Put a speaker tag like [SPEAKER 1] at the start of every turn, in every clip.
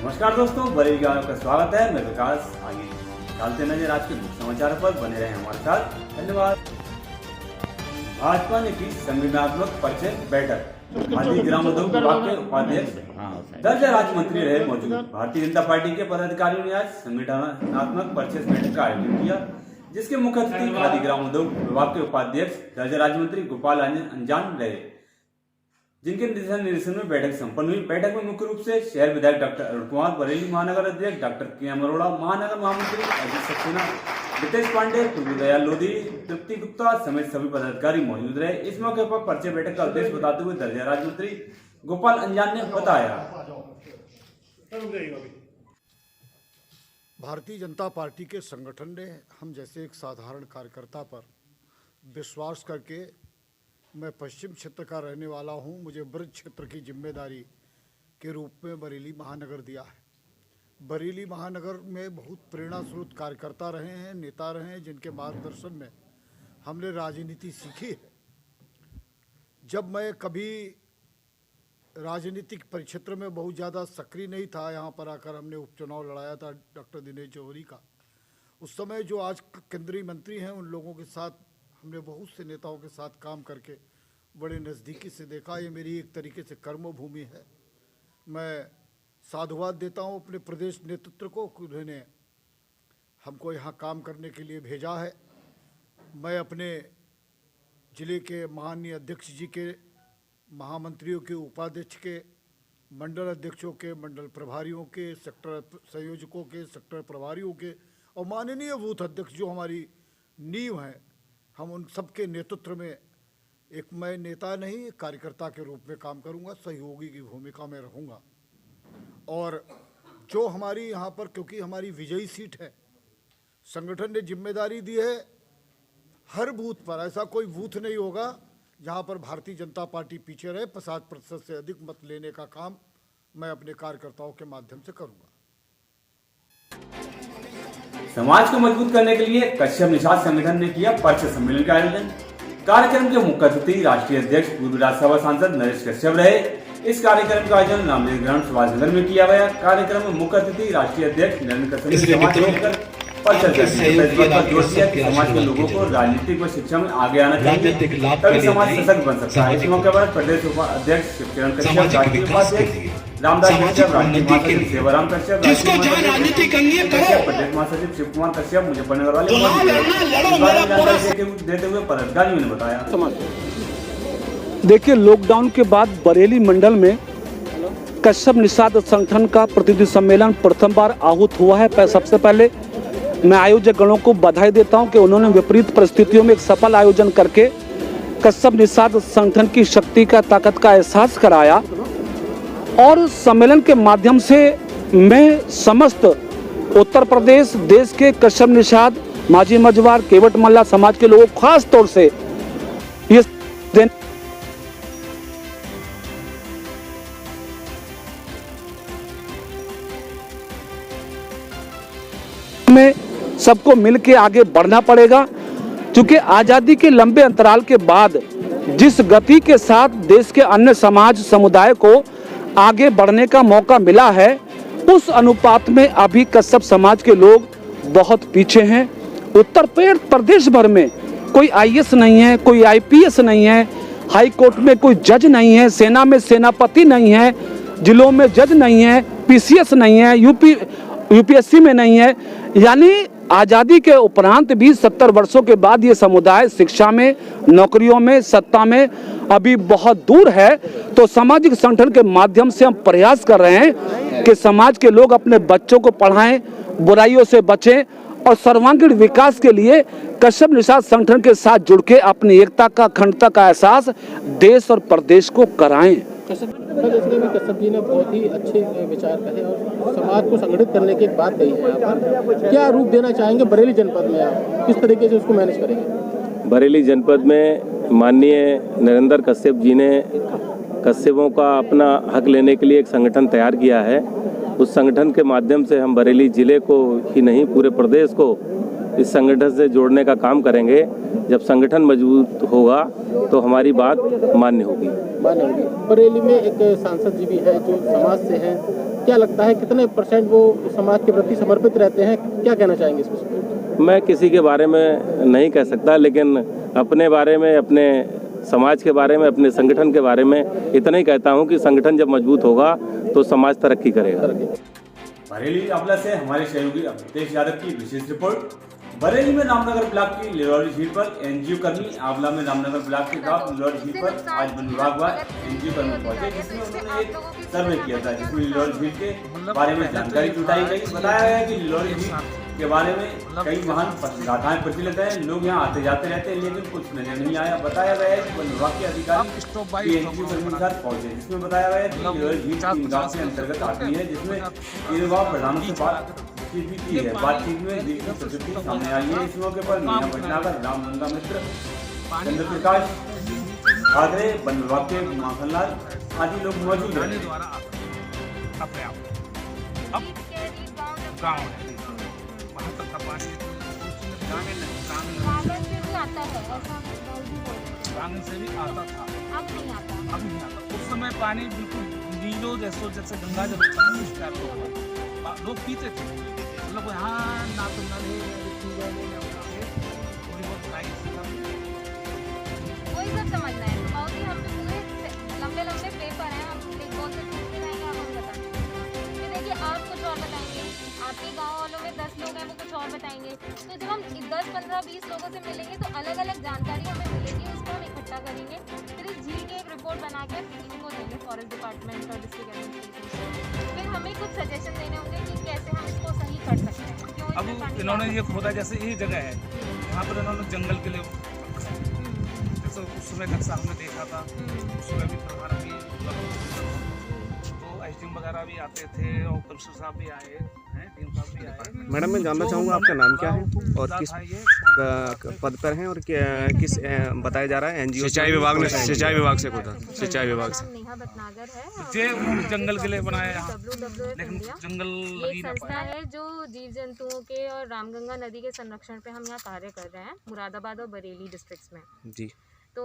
[SPEAKER 1] नमस्कार दोस्तों, बरेली का आपका स्वागत है। मैं विकास। आगे डालते नजर आज के मुख्य समाचारों पर, बने रहे हमारे साथ। धन्यवाद। भाजपा ने की संगठनात्मक परिचय बैठक। खादी ग्राम उद्योग विभाग के उपाध्यक्ष दर्जा राज्य मंत्री रहे मौजूद। भारतीय जनता पार्टी के पदाधिकारियों ने आज संगठनात्मक परिचय बैठक का आयोजन किया, जिसके मुख्य अतिथि खादी ग्राम उद्योग विभाग के उपाध्यक्ष दर्जा राज्य मंत्री गोपाल अंजान रहे, जिनके दिशा निर्देशन में बैठक संपन्न हुई। बैठक में मुख्य रूप से शहर विधायक डॉक्टर अरुण कुमार, बरेली महानगर अध्यक्ष डॉक्टर के अरोड़ा, महानगर महामंत्री अजीत सक्सेना, रितेश पांडे, प्रभुदयाल लोधी, तृप्ति गुप्ता समेत सभी पदाधिकारी मौजूद रहे। इस मौके पर परिचय बैठक का उद्देश्य बताते हुए दर्जा राज्य मंत्री गोपाल अंजान ने बताया।
[SPEAKER 2] भारतीय जनता पार्टी के संगठन ने हम जैसे एक साधारण कार्यकर्ता पर विश्वास करके, मैं पश्चिम क्षेत्र का रहने वाला हूं, मुझे ब्रज क्षेत्र की जिम्मेदारी के रूप में बरेली महानगर दिया है। बरेली महानगर में बहुत प्रेरणा स्रोत कार्यकर्ता रहे हैं, नेता रहे हैं, जिनके मार्गदर्शन में हमने राजनीति सीखी है। जब मैं कभी राजनीतिक परिक्षेत्र में बहुत ज़्यादा सक्रिय नहीं था, यहाँ पर आकर हमने उपचुनाव लड़ाया था डॉक्टर दिनेश जौहरी का। उस समय जो आज केंद्रीय मंत्री हैं, उन लोगों के साथ हमने बहुत से नेताओं के साथ काम करके बड़े नज़दीकी से देखा। ये मेरी एक तरीके से कर्मभूमि है। मैं साधुवाद देता हूँ अपने प्रदेश नेतृत्व को, उन्होंने हमको यहाँ काम करने के लिए भेजा है। मैं अपने ज़िले के माननीय अध्यक्ष जी के, महामंत्रियों के, उपाध्यक्ष के, मंडल अध्यक्षों के, मंडल प्रभारियों के, सेक्टर संयोजकों के, सेक्टर प्रभारियों के और माननीय बूथ अध्यक्ष जो हमारी नींव हैं, हम उन सबके नेतृत्व में एक, मैं नेता नहीं एक कार्यकर्ता के रूप में काम करूंगा, सहयोगी की भूमिका में रहूंगा। और जो हमारी यहाँ पर, क्योंकि हमारी विजयी सीट है, संगठन ने जिम्मेदारी दी है, हर बूथ पर ऐसा कोई बूथ नहीं होगा जहाँ पर भारतीय जनता पार्टी पीछे रहे। 50% से अधिक मत लेने का काम मैं अपने कार्यकर्ताओं के माध्यम से करूँगा।
[SPEAKER 1] समाज को मजबूत करने के लिए कश्यप निषाद संगठन ने किया परिचय सम्मेलन का आयोजन। कार्यक्रम के मुख्य अतिथि राष्ट्रीय अध्यक्ष पूर्व राज्यसभा सांसद नरेश कश्यप रहे। इस कार्यक्रम का आयोजन रामदेव ग्राम सुभाष नगर में किया गया। कार्यक्रम में मुख्य अतिथि राष्ट्रीय अध्यक्ष नरेंद्र कश्यप ने समाज को लेकर परिचय दिया। समाज के लोगों को राजनीतिक व शिक्षा में आगे आना चाहिए, तभी समाज सशक्त बन सकता है। इस मौके पर प्रदेश उपाध्यक्ष शिवचरण कश्यप, राष्ट्रीय उपाध्यक्ष रामदास कश्यप, राष्ट्रीय महासचिव सेवाराम कश्यप, प्रदेश महासचिव शिव कुमार कश्यप, मुजफ्फरनगर वाले जानकारी देते हुए पदाधिकारियों ने बताया।
[SPEAKER 3] देखिए, लॉकडाउन के बाद बरेली मंडल में कश्यप निषाद संगठन का प्रतिनिधि सम्मेलन प्रथम बार आहूत हुआ है। सबसे पहले मैं आयोजक गणों को बधाई देता हूं कि उन्होंने विपरीत परिस्थितियों में एक सफल आयोजन करके कश्यप निषाद संगठन की शक्ति का, ताकत का एहसास कराया। और सम्मेलन के माध्यम से मैं समस्त उत्तर प्रदेश, देश के कश्यप निषाद, माझी मझवार, केवट मल्ला समाज के लोगों को खास तौर से ये में सबको मिलकर आगे बढ़ना पड़ेगा, क्योंकि आज़ादी के लंबे अंतराल के बाद जिस गति के साथ देश के अन्य समाज समुदाय को आगे बढ़ने का मौका मिला है, उस अनुपात में अभी कश्यप समाज के लोग बहुत पीछे हैं। उत्तर प्रदेश भर में कोई आईएएस नहीं है, कोई आईपीएस नहीं है, हाई कोर्ट में कोई जज नहीं है, सेना में सेनापति नहीं है, जिलों में जज नहीं है, पीसीएस नहीं है, यूपीएससी में नहीं है। यानी आज़ादी के उपरांत भी 70 वर्षों के बाद ये समुदाय शिक्षा में, नौकरियों में, सत्ता में अभी बहुत दूर है। तो सामाजिक संगठन के माध्यम से हम प्रयास कर रहे हैं कि समाज के लोग अपने बच्चों को पढ़ाएं, बुराइयों से बचें और सर्वांगीण विकास के लिए कश्यप निषाद संगठन के साथ जुड़ के अपनी एकता का, अखंडता का एहसास देश और प्रदेश को कराएं।
[SPEAKER 4] कश्यप जी ने बहुत ही अच्छे विचार कहे और समाज को संगठित करने की एक बात कही है। यहाँ पर क्या रूप देना चाहेंगे बरेली जनपद में, आप किस तरीके से उसको मैनेज करेंगे?
[SPEAKER 5] बरेली जनपद में माननीय नरेंद्र कश्यप जी ने कश्यपों का अपना हक लेने के लिए एक संगठन तैयार किया है। उस संगठन के माध्यम से हम बरेली जिले को ही नहीं, पूरे प्रदेश को इस संगठन से जोड़ने का काम करेंगे। जब संगठन मजबूत होगा तो हमारी बात मान्य होगी।
[SPEAKER 4] बरेली में एक सांसद जी भी है जो समाज से हैं, क्या लगता है कितने % वो समाज के प्रति समर्पित रहते हैं, क्या कहना चाहेंगे इस विषय में?
[SPEAKER 5] मैं किसी के बारे में नहीं कह सकता, लेकिन अपने बारे में, अपने समाज के बारे में, अपने संगठन के बारे में इतना ही कहता हूं कि संगठन जब मजबूत होगा तो समाज तरक्की करेगा।
[SPEAKER 1] बरेली आंवला से हमारे सहयोगी अवधेश यादव की विशेष रिपोर्ट। बरेली में रामनगर ब्लॉक की लिलोरी झील पर एनजीओ कर्मी, आंवला में रामनगर ब्लॉक के गांव लिलोरी झील पर आज वन विभाग व एनजीओ कर्मी पहुंचे, जिसमें उन्होंने एक सर्वे किया था, जिसमें लिलोरी झील के बारे में जानकारी जुटाई गई। बताया गया कि लिलोरी झील के बारे में कई महान गाथाएं प्रचलित हैं, लोग यहाँ आते जाते रहते हैं, लेकिन कुछ नजर नहीं आया। बताया गया है कि वन विभाग के अधिकारी एनजीओ कर्मी के साथ पहुंचे, जिसमें बताया गया है कि लिलोरी झील तीन गांव के अंतर्गत आती है, जिसमें तीनों प्रधानों से बातचीत भी की है। बातचीत में झील की प्रकृति सामने आई है। इस मौके पर मीना भटनागर, रामगंगा मित्र, चंद्र प्रकाश ठाकरे, वन विभाग के माखनलाल आदि लोग मौजूद हैं।
[SPEAKER 6] आंगन से भी आता था, अब नहीं आता। उस समय पानी बिल्कुल नीलो जैसे गंगा जब होता है उस टाइप का लोग पीते थे। मतलब यहाँ ना तो नल है, थोड़ी बहुत
[SPEAKER 7] वही सब समझना है। और कि हम पूरे लंबे पेपर हैं, हम बहुत से पूछते रहेंगे, आप हम बताएंगे। फिर देखिए आप कुछ और बताएंगे, आपके गाँव वालों में 10 लोग हैं, वो कुछ और बताएंगे। तो जब हम 10, 15, 20 लोगों से मिलेंगे तो अलग अलग जानकारी हमें मिलेगी, उसको हम इकट्ठा करेंगे। फिर इस झील की एक रिपोर्ट बना के इनको देंगे, फॉरेस्ट डिपार्टमेंट और डिस्ट्रिक्ट एडमिनिस्ट्रेशन। फिर हमें कुछ सजेशन देने होंगे कि कैसे हम इसको सही कर सकते हैं। क्यों
[SPEAKER 6] अब इन्होंने ये खोदा, जैसे ये जगह है यहाँ पर इन्होंने जंगल के लिए जैसे उस समय नक्शा हमने देखा था, उस समय भी प्रधान भी तो एसडीएम वगैरह भी आते थे और कमिश्नर साहब भी आए हैं, डीएम साहब भी आए।
[SPEAKER 8] मैडम मैं जानना चाहूँगा आपका नाम क्या है और किस पद पर हैं और किस बताया जा रहा है एनजीओ सिंचाई विभाग ने सिंचाई विभाग से खोदा सिंचाई विभाग से
[SPEAKER 7] नेहा भटनागर है।
[SPEAKER 6] जे उन्होंने जंगल के लिए बनाया यहाँ,
[SPEAKER 7] WWF
[SPEAKER 6] लेकिन
[SPEAKER 7] इंडिया
[SPEAKER 6] जंगल
[SPEAKER 7] ये
[SPEAKER 6] लगी
[SPEAKER 7] एक
[SPEAKER 6] ना
[SPEAKER 7] संस्था है जो जीव जंतुओं के और रामगंगा नदी के संरक्षण पे हम यहाँ कार्य कर रहे हैं, मुरादाबाद और बरेली डिस्ट्रिक्ट्स में।
[SPEAKER 8] जी।
[SPEAKER 7] तो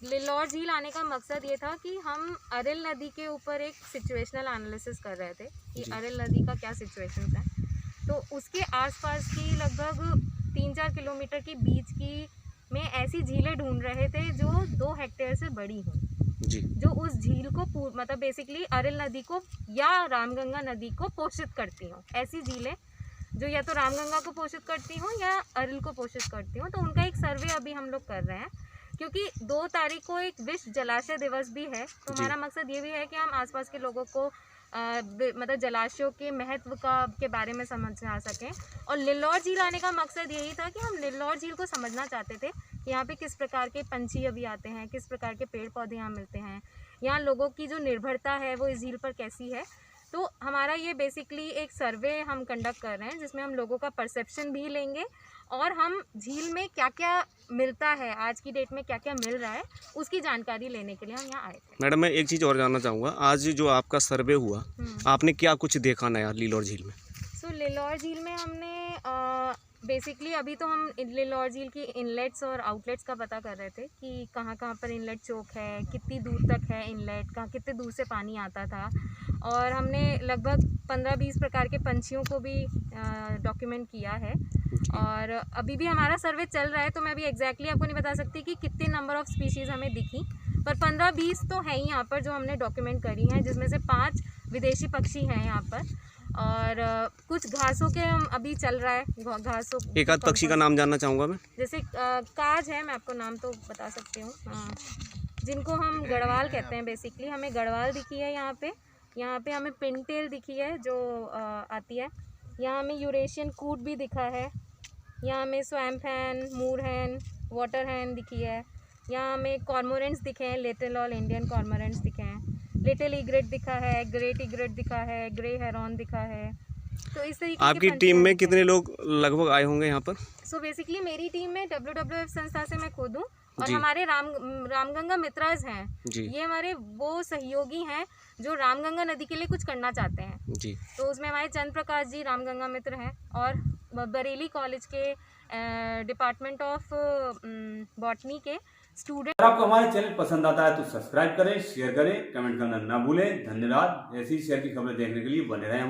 [SPEAKER 7] लिलोर झील आने का मकसद ये था कि हम अरेल नदी के ऊपर एक सिचुएशनल एनालिसिस कर रहे थे कि अरेल नदी का क्या सिचुएशंस है। तो उसके आसपास की लगभग 3-4 किलोमीटर के बीच की में ऐसी झीलें ढूंढ रहे थे जो 2 हेक्टेयर से बड़ी हों, जो उस झील को मतलब बेसिकली अरेल नदी को या रामगंगा नदी को पोषित करती हों। ऐसी झीलें जो या तो रामगंगा को पोषित करती हों या अरेल को पोषित करती हों। तो उनका एक सर्वे अभी हम लोग कर रहे हैं, क्योंकि 2 तारीख को एक विश्व जलाशय दिवस भी है। तो हमारा मकसद ये भी है कि हम आसपास के लोगों को मतलब जलाशयों के महत्व के बारे में समझा सकें। और लिलोर झील आने का मकसद यही था कि हम लिलोर झील को समझना चाहते थे कि यहाँ पे किस प्रकार के पंछी अभी आते हैं, किस प्रकार के पेड़ पौधे यहाँ मिलते हैं, यहाँ लोगों की जो निर्भरता है वो इस झील पर कैसी है। तो हमारा ये बेसिकली एक सर्वे हम कंडक्ट कर रहे हैं, जिसमें हम लोगों का परसेप्शन भी लेंगे और हम झील में क्या क्या मिलता है, आज की डेट में क्या क्या मिल रहा है, उसकी जानकारी लेने के लिए हम यहाँ आए थे।
[SPEAKER 8] मैडम मैं एक चीज़ और जानना चाहूँगा, आज जो आपका सर्वे हुआ आपने क्या कुछ देखा नया लिलोर झील में?
[SPEAKER 7] लिलोर झील में हमने बेसिकली अभी तो हम लिलोर झील की इनलेट्स और आउटलेट्स का पता कर रहे थे कि कहाँ कहाँ पर इनलेट चौक है, कितनी दूर तक है इनलेट, कहाँ कितने दूर से पानी आता था। और हमने लगभग 15-20 प्रकार के पंछियों को भी डॉक्यूमेंट किया है। और अभी भी हमारा सर्वे चल रहा है, तो मैं अभी एग्जैक्टली आपको नहीं बता सकती कि कितने नंबर ऑफ़ स्पीशीज़ हमें दिखी, पर 15-20 तो है ही यहाँ पर जो हमने डॉक्यूमेंट करी हैं, जिसमें से 5 विदेशी पक्षी हैं यहाँ पर। और कुछ घासों के हम अभी चल रहा है, घासों
[SPEAKER 8] एक आध पक्षी का नाम जानना चाहूँगा मैं।
[SPEAKER 7] जैसे काज है, मैं आपको नाम तो बता सकती हूँ, जिनको हम गढ़वाल कहते हैं। बेसिकली हमें गढ़वाल दिखी है यहाँ पे हमें पिनटेल दिखी है जो आती है। यहाँ हमें यूरेशियन कूट भी दिखा है। यहाँ हमें स्वैम्प हैन, मूर हैन, वाटर हैन दिखी है। यहाँ हमें कॉर्मोरेंट्स दिखे हैं, लिटिल ऑल इंडियन कॉर्मोरेंट्स दिखे हैं, लिटिल इग्रेट दिखा है, ग्रेट इग्रेट दिखा है, ग्रे हेरॉन दिखा है। तो इस तरीके
[SPEAKER 8] आपकी टीम में कितने लोग लगभग आए होंगे यहाँ पर?
[SPEAKER 7] सो बेसिकली मेरी टीम में WWF संस्था से मैं खुद हूँ और हमारे रामगंगा मित्राज हैं, ये हमारे वो सहयोगी हैं जो रामगंगा नदी के लिए कुछ करना चाहते हैं जी। तो उसमें हमारे चंद्र प्रकाश जी रामगंगा मित्र हैं और बरेली कॉलेज के डिपार्टमेंट ऑफ बॉटनी के स्टूडेंट।
[SPEAKER 1] अगर आपको हमारे चैनल पसंद आता है तो सब्सक्राइब करें, शेयर करें, कमेंट करना ना भूलें। धन्यवाद। ऐसी शेयर की खबरें देखने के लिए बने रहें।